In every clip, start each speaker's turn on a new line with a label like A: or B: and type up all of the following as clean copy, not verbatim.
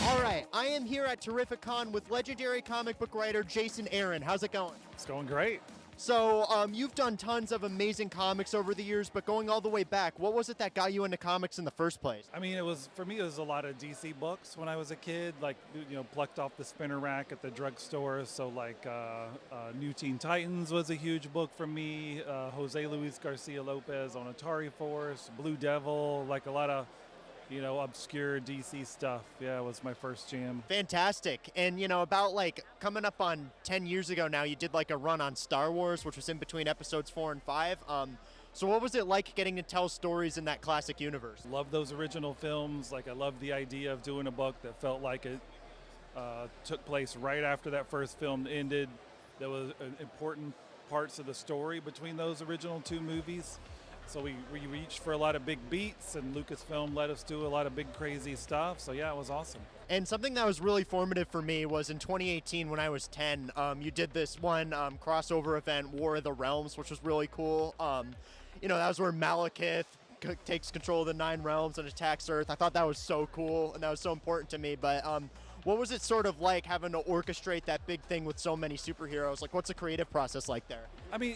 A: All right, I am here at TerrifiCon with legendary comic book writer Jason Aaron. How's it going?
B: It's going great.
A: So, you've done tons of amazing comics over the years, but going all the way back, what was it that got you into comics in the first place?
B: I mean, it was a lot of DC books when I was a kid, like, plucked off the spinner rack at the drugstore. So, like, New Teen Titans was a huge book for me. Jose Luis Garcia Lopez on Atari Force, Blue Devil, like a lot of obscure DC stuff. Yeah, it was my first jam.
A: Fantastic. And, about like coming up on 10 years ago now, you did like a run on Star Wars, which was in between episodes 4 and 5. So what was it like getting to tell stories in that classic universe?
B: Love those original films. Like, I love the idea of doing a book that felt like it took place right after that first film ended. There was important parts of the story between those original two movies. So we reached for a lot of big beats, and Lucasfilm let us do a lot of big, crazy stuff. So, yeah, it was awesome.
A: And something that was really formative for me was in 2018 when I was 10, you did this one crossover event, War of the Realms, which was really cool. That was where Malekith takes control of the 9 realms and attacks Earth. I thought that was so cool, and that was so important to me. But what was it sort of like having to orchestrate that big thing with so many superheroes? Like, what's the creative process like there?
B: I mean,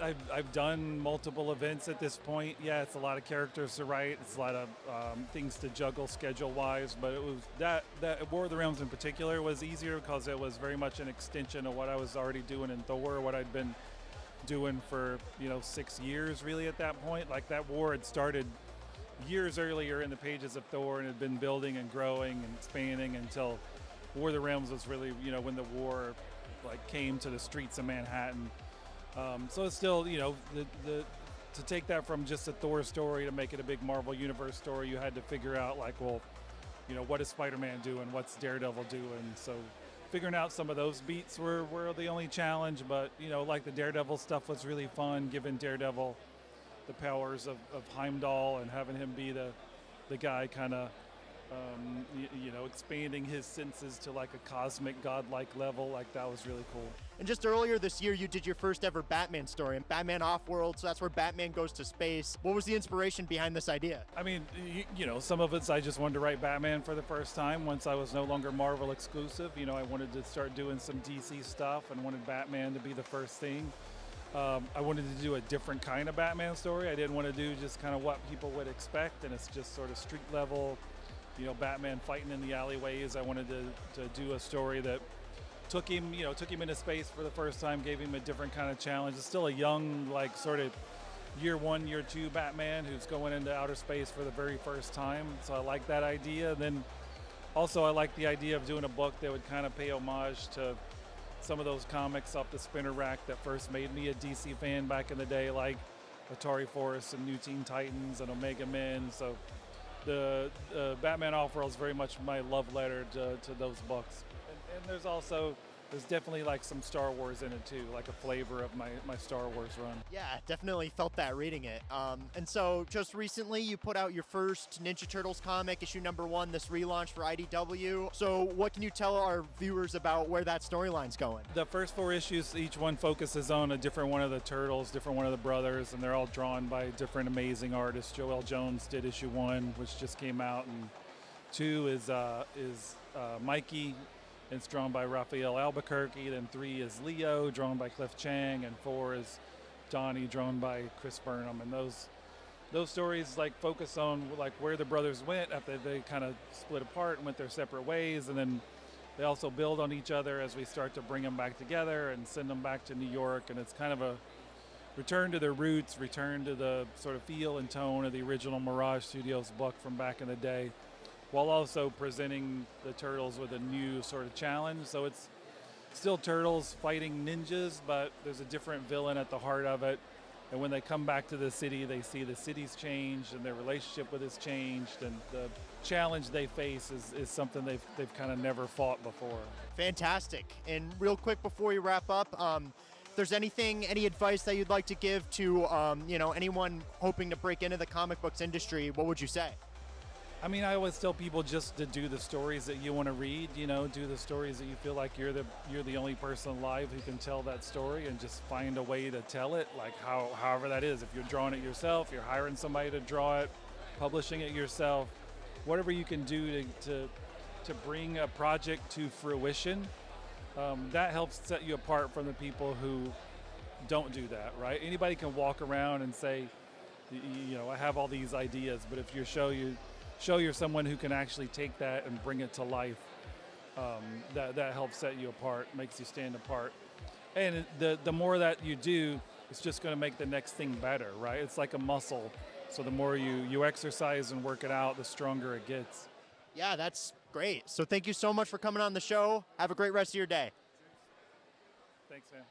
B: I've done multiple events at this point. Yeah, it's a lot of characters to write. It's a lot of things to juggle schedule-wise. But it was that War of the Realms in particular was easier because it was very much an extension of what I was already doing in Thor, what I'd been doing for 6 years really at that point. Like, that war had started years earlier in the pages of Thor and had been building and growing and expanding until War of the Realms was really when the war like came to the streets of Manhattan. So it's still to take that from just a Thor story to make it a big Marvel Universe story, you had to figure out like, well, what is Spider-Man doing, what's Daredevil doing? So figuring out some of those beats were the only challenge, but like the Daredevil stuff was really fun, giving Daredevil the powers of Heimdall and having him be the guy kind of expanding his senses to like a cosmic godlike level. Like, that was really cool.
A: And just earlier this year, you did your first ever Batman story, Batman Offworld, so that's where Batman goes to space. What was the inspiration behind this idea?
B: I mean, some of it's I just wanted to write Batman for the first time once I was no longer Marvel exclusive. I wanted to start doing some DC stuff and wanted Batman to be the first thing. I wanted to do a different kind of Batman story. I didn't want to do just kind of what people would expect, and it's just sort of street level, Batman fighting in the alleyways. I wanted to do a story that took him into space for the first time, gave him a different kind of challenge. It's still a young, like, sort of year 1, year 2 Batman who's going into outer space for the very first time. So I like that idea. Then also I like the idea of doing a book that would kind of pay homage to some of those comics off the spinner rack that first made me a DC fan back in the day, like Atari Force and New Teen Titans and Omega Men. So the Batman Offworld is very much my love letter to those books. And there's definitely like some Star Wars in it too, like a flavor of my Star Wars run.
A: Yeah, definitely felt that reading it. And so just recently you put out your first Ninja Turtles comic, issue number 1, this relaunch for IDW. So what can you tell our viewers about where that storyline's going?
B: The first 4 issues, each one focuses on a different one of the Turtles, different one of the brothers, and they're all drawn by different amazing artists. Joel Jones did issue 1, which just came out, and 2 is Mikey. It's drawn by Raphael Albuquerque. Then 3 is Leo, drawn by Cliff Chang, and 4 is Donnie, drawn by Chris Burnham. And those stories like focus on like where the brothers went after they kind of split apart and went their separate ways, and then they also build on each other as we start to bring them back together and send them back to New York. And it's kind of a return to their roots, return to the sort of feel and tone of the original Mirage Studios book from back in the day, while also presenting the Turtles with a new sort of challenge. So it's still Turtles fighting ninjas, but there's a different villain at the heart of it. And when they come back to the city, they see the city's changed and their relationship with it's changed, and the challenge they face is something they've kind of never fought before.
A: Fantastic. And real quick before we wrap up, if there's any advice that you'd like to give to anyone hoping to break into the comic books industry, what would you say?
B: I mean, I always tell people just to do the stories that you want to read, do the stories that you feel like you're the only person alive who can tell that story, and just find a way to tell it, like however that is. If you're drawing it yourself, you're hiring somebody to draw it, publishing it yourself, whatever you can do to to bring a project to fruition, that helps set you apart from the people who don't do that, right? Anybody can walk around and say, I have all these ideas, but if you show you're someone who can actually take that and bring it to life, that helps set you apart, makes you stand apart. And the more that you do, it's just going to make the next thing better, right? It's like a muscle. So the more you exercise and work it out, the stronger it gets.
A: Yeah, that's great. So thank you so much for coming on the show. Have a great rest of your day.
B: Thanks, man.